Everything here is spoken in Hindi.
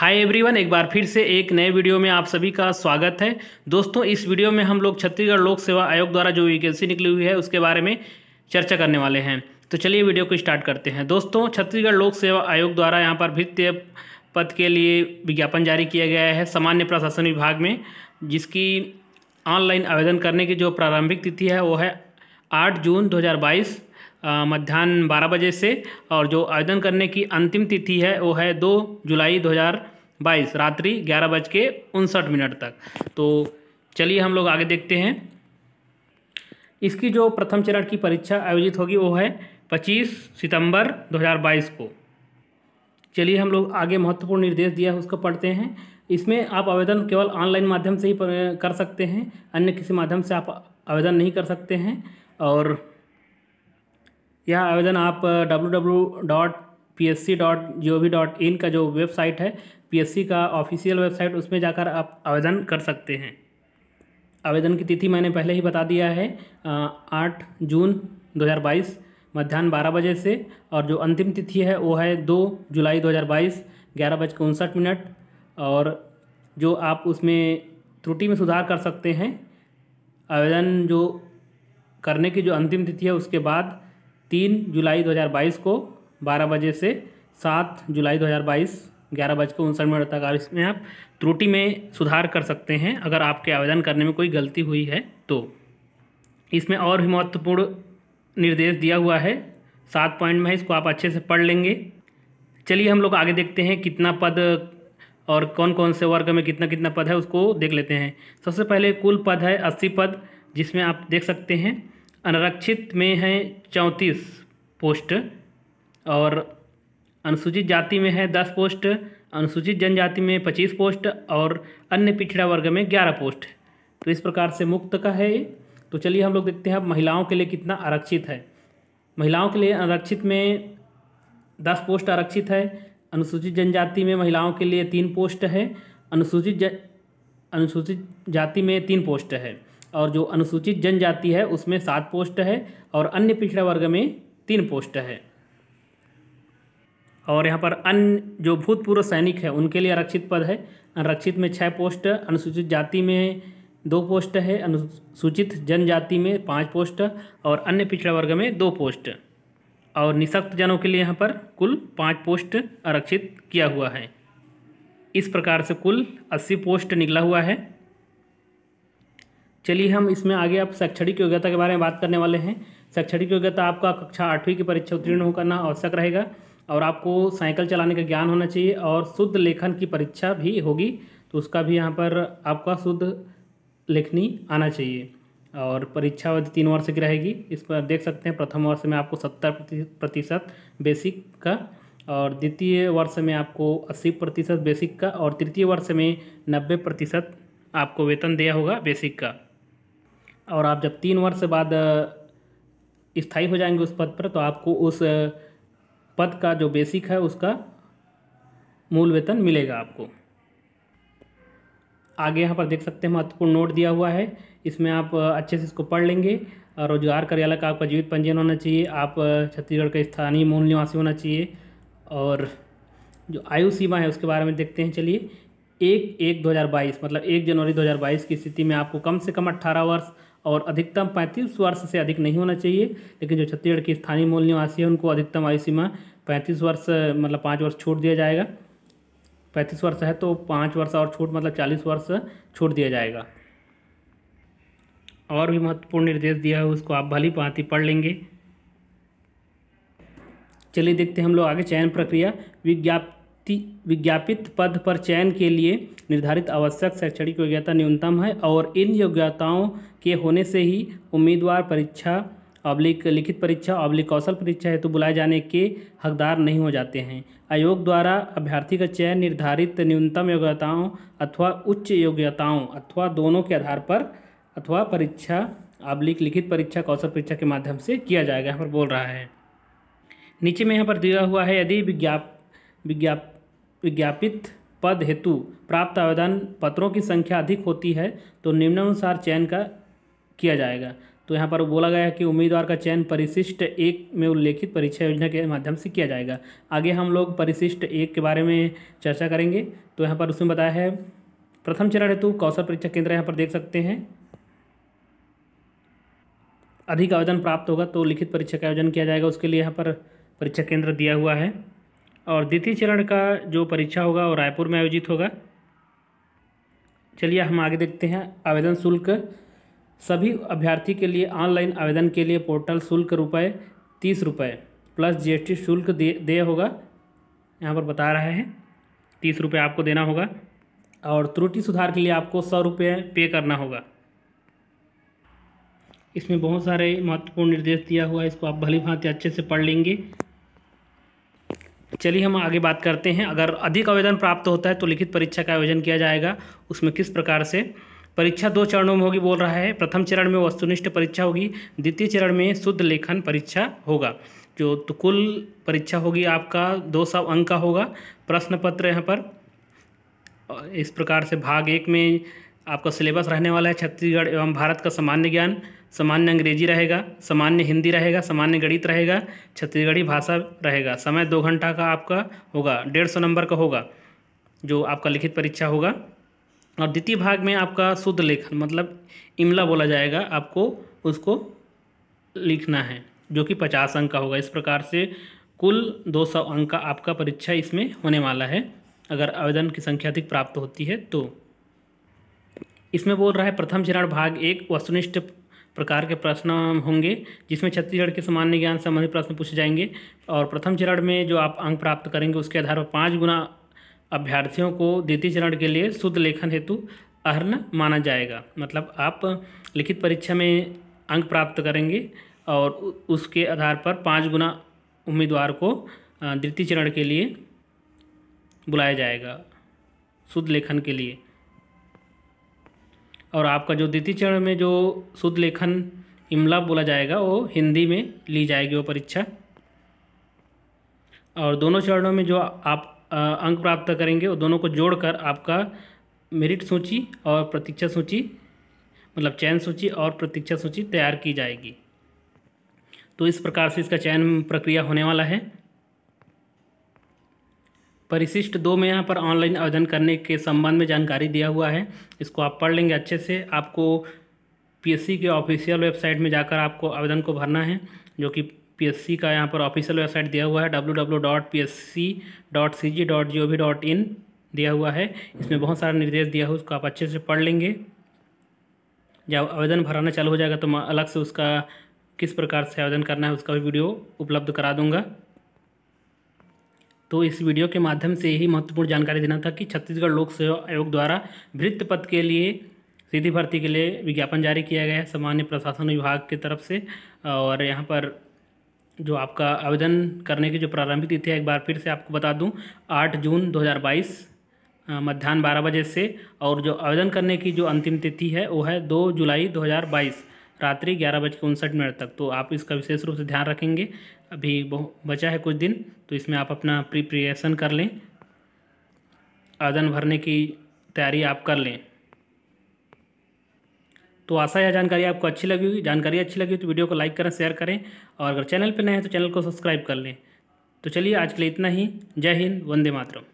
हाय एवरीवन, एक बार फिर से एक नए वीडियो में आप सभी का स्वागत है। दोस्तों, इस वीडियो में हम लोग छत्तीसगढ़ लोक सेवा आयोग द्वारा जो वैकेंसी निकली हुई है उसके बारे में चर्चा करने वाले हैं। तो चलिए वीडियो को स्टार्ट करते हैं। दोस्तों, छत्तीसगढ़ लोक सेवा आयोग द्वारा यहाँ पर भृत्य पद के लिए विज्ञापन जारी किया गया है सामान्य प्रशासन विभाग में, जिसकी ऑनलाइन आवेदन करने की जो प्रारंभिक तिथि है वो है 8 जून 2022 मध्याह्न 12 बजे से, और जो आवेदन करने की अंतिम तिथि है वो है 2 जुलाई 2022 रात्रि 11:59 तक। तो चलिए हम लोग आगे देखते हैं। इसकी जो प्रथम चरण की परीक्षा आयोजित होगी वो है 25 सितंबर 2022 को। चलिए हम लोग आगे महत्वपूर्ण निर्देश दिया है उसको पढ़ते हैं। इसमें आप आवेदन केवल ऑनलाइन माध्यम से ही कर सकते हैं, अन्य किसी माध्यम से आप आवेदन नहीं कर सकते हैं। और यह आवेदन आप www.psc.gov.in का जो वेबसाइट है, पीएससी का ऑफिशियल वेबसाइट, उसमें जाकर आप आवेदन कर सकते हैं। आवेदन की तिथि मैंने पहले ही बता दिया है, 8 जून 2022 मध्याह्न 12 बजे से, और जो अंतिम तिथि है वो है 2 जुलाई 2022 11:59। और जो आप उसमें त्रुटि में सुधार कर सकते हैं। आवेदन जो करने की जो अंतिम तिथि है उसके बाद 3 जुलाई 2022 को 12 बजे से 7 जुलाई 2022 11:59 तक आप इसमें आप त्रुटि में सुधार कर सकते हैं अगर आपके आवेदन करने में कोई गलती हुई है तो। इसमें और भी महत्वपूर्ण निर्देश दिया हुआ है, 7 पॉइंट में है, इसको आप अच्छे से पढ़ लेंगे। चलिए हम लोग आगे देखते हैं कितना पद और कौन कौन से वर्ग में कितना कितना पद है उसको देख लेते हैं। सबसे पहले कुल पद है 80 पद, जिसमें आप देख सकते हैं अनारक्षित में है 34 पोस्ट, और अनुसूचित जाति में है 10 पोस्ट, अनुसूचित जनजाति में 25 पोस्ट, और अन्य पिछड़ा वर्ग में 11 पोस्ट। तो इस प्रकार से मुक्त का है ये। तो चलिए हम लोग देखते हैं अब महिलाओं के लिए कितना आरक्षित है। महिलाओं के लिए आरक्षित में 10 पोस्ट आरक्षित है। अनुसूचित जनजाति में महिलाओं के लिए 3 पोस्ट है। अनुसूचित जाति में 3 पोस्ट है, और जो अनुसूचित जनजाति है उसमें 7 पोस्ट है, और अन्य पिछड़ा वर्ग में 3 पोस्ट है। और यहाँ पर अन्य जो भूतपूर्व सैनिक है उनके लिए आरक्षित पद है। आरक्षित में 6 पोस्ट, अनुसूचित जाति में 2 पोस्ट है, अनुसूचित जनजाति में 5 पोस्ट, और अन्य पिछड़ा वर्ग में 2 पोस्ट। और निःशक्त जनों के लिए यहाँ पर कुल 5 पोस्ट आरक्षित किया हुआ है। इस प्रकार से कुल 80 पोस्ट निकला हुआ है। चलिए हम इसमें आगे आप शैक्षणिक योग्यता के बारे में बात करने वाले हैं। शैक्षणिक योग्यता आपका कक्षा 8वीं की परीक्षा उत्तीर्ण करना आवश्यक रहेगा, और आपको साइकिल चलाने का ज्ञान होना चाहिए, और शुद्ध लेखन की परीक्षा भी होगी तो उसका भी यहाँ पर आपका शुद्ध लेखनी आना चाहिए। और परीक्षा अवधि 3 वर्ष की रहेगी। इस पर देख सकते हैं प्रथम वर्ष में आपको 70% बेसिक का, और द्वितीय वर्ष में आपको 80% बेसिक का, और तृतीय वर्ष में 90% आपको वेतन दिया होगा बेसिक का। और आप जब 3 वर्ष बाद स्थायी हो जाएंगे उस पद पर, तो आपको उस पद का जो बेसिक है उसका मूल वेतन मिलेगा आपको। आगे यहाँ पर देख सकते हैं महत्वपूर्ण नोट दिया हुआ है, इसमें आप अच्छे से इसको पढ़ लेंगे। रोजगार कार्यालय का आपका जीवित पंजीयन होना चाहिए, आप छत्तीसगढ़ के स्थानीय मूल निवासी होना चाहिए। और जो आयु सीमा है उसके बारे में देखते हैं। चलिए, 1/1/2022 मतलब 1 जनवरी 2022 की स्थिति में आपको कम से कम 18 वर्ष और अधिकतम 35 वर्ष से अधिक नहीं होना चाहिए। लेकिन जो छत्तीसगढ़ की स्थानीय मूल निवासी है उनको अधिकतम आयु सीमा 35 वर्ष मतलब 5 वर्ष छूट दिया जाएगा। 35 वर्ष है तो 5 वर्ष और छूट मतलब 40 वर्ष छूट दिया जाएगा। और भी महत्वपूर्ण निर्देश दिया है उसको आप भली भांति पढ़ लेंगे। चलिए देखते हैं हम लोग आगे चयन प्रक्रिया। विज्ञापित पद पर चयन के लिए निर्धारित आवश्यक शैक्षणिक योग्यता न्यूनतम है, और इन योग्यताओं के होने से ही उम्मीदवार परीक्षा लिखित परीक्षा कौशल परीक्षा हेतु बुलाए जाने के हकदार नहीं हो जाते हैं। आयोग द्वारा अभ्यर्थी का चयन निर्धारित न्यूनतम योग्यताओं अथवा उच्च योग्यताओं अथवा दोनों के आधार पर अथवा परीक्षा लिखित परीक्षा कौशल परीक्षा के माध्यम से किया जाएगा, यहाँ पर बोल रहा है। नीचे में यहाँ पर दिया हुआ है, यदि विज्ञापित पद हेतु प्राप्त आवेदन पत्रों की संख्या अधिक होती है तो निम्नानुसार चयन किया जाएगा। तो यहाँ पर बोला गया है कि उम्मीदवार का चयन परिशिष्ट 1 में उल्लेखित परीक्षा योजना के माध्यम से किया जाएगा। आगे हम लोग परिशिष्ट 1 के बारे में चर्चा करेंगे। तो यहाँ पर उसमें बताया है प्रथम चरण हेतु कौशल परीक्षा केंद्र यहाँ पर देख सकते हैं। अधिक आवेदन प्राप्त होगा तो लिखित परीक्षा का आयोजन किया जाएगा, उसके लिए यहाँ पर परीक्षा केंद्र दिया हुआ है। और द्वितीय चरण का जो परीक्षा होगा वो रायपुर में आयोजित होगा। चलिए हम आगे देखते हैं। आवेदन शुल्क सभी अभ्यर्थी के लिए ऑनलाइन आवेदन के लिए पोर्टल शुल्क ₹30 प्लस GST शुल्क दे होगा। यहाँ पर बता रहा है ₹30 आपको देना होगा और त्रुटि सुधार के लिए आपको ₹100 पे करना होगा। इसमें बहुत सारे महत्वपूर्ण निर्देश दिया हुआ है, इसको आप भली भांति अच्छे से पढ़ लेंगे। चलिए हम आगे बात करते हैं। अगर अधिक आवेदन प्राप्त होता है तो लिखित परीक्षा का आयोजन किया जाएगा। उसमें किस प्रकार से? परीक्षा 2 चरणों में होगी बोल रहा है। प्रथम चरण में वस्तुनिष्ठ परीक्षा होगी, द्वितीय चरण में शुद्ध लेखन परीक्षा होगा। जो तो कुल परीक्षा होगी आपका 200 अंक का होगा। प्रश्न पत्र यहाँ पर इस प्रकार से भाग 1 में आपका सिलेबस रहने वाला है छत्तीसगढ़ एवं भारत का सामान्य ज्ञान, सामान्य अंग्रेजी रहेगा, सामान्य हिंदी रहेगा, सामान्य गणित रहेगा, छत्तीसगढ़ी भाषा रहेगा। समय 2 घंटा का आपका होगा, 150 नंबर का होगा जो आपका लिखित परीक्षा होगा। और द्वितीय भाग में आपका शुद्ध लेखन मतलब इमला बोला जाएगा, आपको उसको लिखना है जो कि 50 अंक का होगा। इस प्रकार से कुल 200 अंक का आपका परीक्षा इसमें होने वाला है अगर आवेदन की संख्या अधिक प्राप्त होती है तो। इसमें बोल रहा है प्रथम चरण भाग 1 वस्तुनिष्ठ प्रकार के प्रश्न होंगे जिसमें छत्तीसगढ़ के सामान्य ज्ञान संबंधी प्रश्न पूछे जाएंगे। और प्रथम चरण में जो आप अंक प्राप्त करेंगे उसके आधार पर 5 गुना अभ्यर्थियों को द्वितीय चरण के लिए शुद्ध लेखन हेतु अर्हन माना जाएगा। मतलब आप लिखित परीक्षा में अंक प्राप्त करेंगे और उसके आधार पर 5 गुना उम्मीदवार को द्वितीय चरण के लिए बुलाया जाएगा शुद्ध लेखन के लिए। और आपका जो द्वितीय चरण में जो शुद्ध लेखन इमला बोला जाएगा वो हिंदी में ली जाएगी वो परीक्षा। और दोनों चरणों में जो आप अंक प्राप्त करेंगे वो दोनों को जोड़कर आपका मेरिट सूची और प्रतीक्षा सूची मतलब चयन सूची और प्रतीक्षा सूची तैयार की जाएगी। तो इस प्रकार से इसका चयन प्रक्रिया होने वाला है। परिशिष्ट 2 में यहाँ पर ऑनलाइन आवेदन करने के संबंध में जानकारी दिया हुआ है, इसको आप पढ़ लेंगे अच्छे से। आपको PSC के ऑफिशियल वेबसाइट में जाकर आपको आवेदन को भरना है जो कि PSC का यहाँ पर ऑफिशियल वेबसाइट दिया हुआ है www.psc.cg.gov.in दिया हुआ है। इसमें बहुत सारा निर्देश दिया हुआ है, उसको आप अच्छे से पढ़ लेंगे। जब आवेदन भराना चालू हो जाएगा तो मैं अलग से उसका किस प्रकार से आवेदन करना है उसका भी वीडियो उपलब्ध करा दूंगा। तो इस वीडियो के माध्यम से यही महत्वपूर्ण जानकारी देना था कि छत्तीसगढ़ लोक सेवा आयोग द्वारा भृत्य पद के लिए सीधी भर्ती के लिए विज्ञापन जारी किया गया है सामान्य प्रशासन विभाग की तरफ से। और यहाँ पर जो आपका आवेदन करने की जो प्रारंभिक तिथि है एक बार फिर से आपको बता दूं 8 जून 2022 मध्याह्न 12 बजे से। और जो आवेदन करने की जो अंतिम तिथि है वो है 2 जुलाई 2022 रात्रि 11:59 तक। तो आप इसका विशेष रूप से ध्यान रखेंगे। अभी बचा है कुछ दिन तो इसमें आप अपना प्रिपरेशन कर लें, आवेदन भरने की तैयारी आप कर लें। तो आशा है जानकारी आपको अच्छी लगी होगी। जानकारी अच्छी लगी तो वीडियो को लाइक करें, शेयर करें और अगर चैनल पर नए हैं तो चैनल को सब्सक्राइब कर लें। तो चलिए आज के लिए इतना ही। जय हिंद, वंदे मातरम।